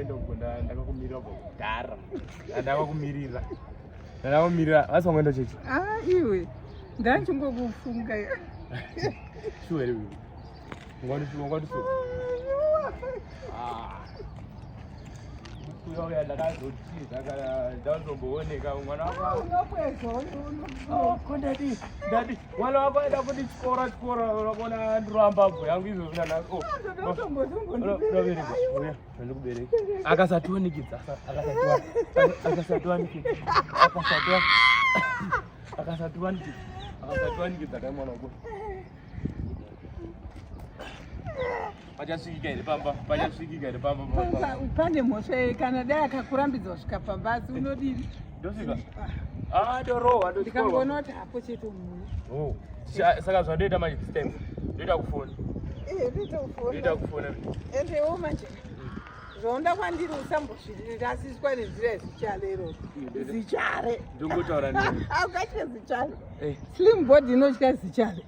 ndokunda ndakakumirira kudhara. Ndakakumirira. Ndakakumirira asi wangoenda chechi. Iwe. Ndachingokufunga. Sure wewe. Ngwani sure. Kuya ndakazotiza kana ndazombooneka mwana wako. Kondadi. Dadi. Mwana wako aenda kuti chikora unakona ndoramba bvo yangu izozvina nako. Ndikubereka. Akasatonikidza. Akasatonikidza kai mwana wako. Pachasvikika ere pamba. Upande mhosva kana dai akakurambidza kusvika pambasi unodini? Ndosvika. Ndorohwa ndikangoona kuti hapo chete munhu. Saka zvandoita manje this time. Ndoita kufona. Ndoita kufona. Endewo manje. Zvaunda kwandiri usambosvirira asiswa nenzira zichalero. Zichare. Ndongotaura nini? Akatya zichare. Slim body inotya zichare.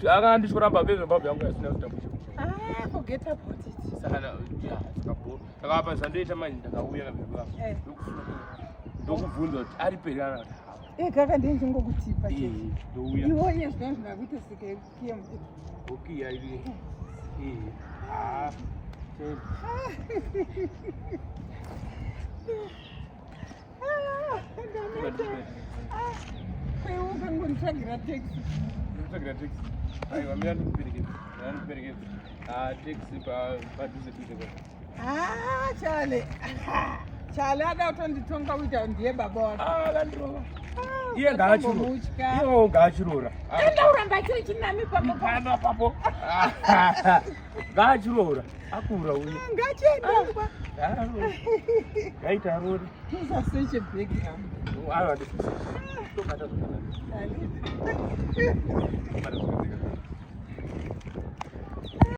Akandichoramba bezvembabvu yangu yasina kutambudzika. Forget about it. Saka apa zvandoita manje ndakauya kabva. Ndokubvunza kuti ari peri kana kuti kaka ndichingokuchipa ndouya. Iwoye zvazvinakuita sika yekukiya muti. Ukiya iri. Ukangonditsvagira taxi. Aiwa mira ndikuperekedza. Taxi padhuze kuite Chale ada kutonditonga kuita ndiye baba wako. Akandirova. Iye ngaachirora. Enda uramba chiri chinami papo. Ngaachirora. Akura uye. Ngachienda. Gaita rori. Usaseche background. Aiwa ndikusiya. Tokata.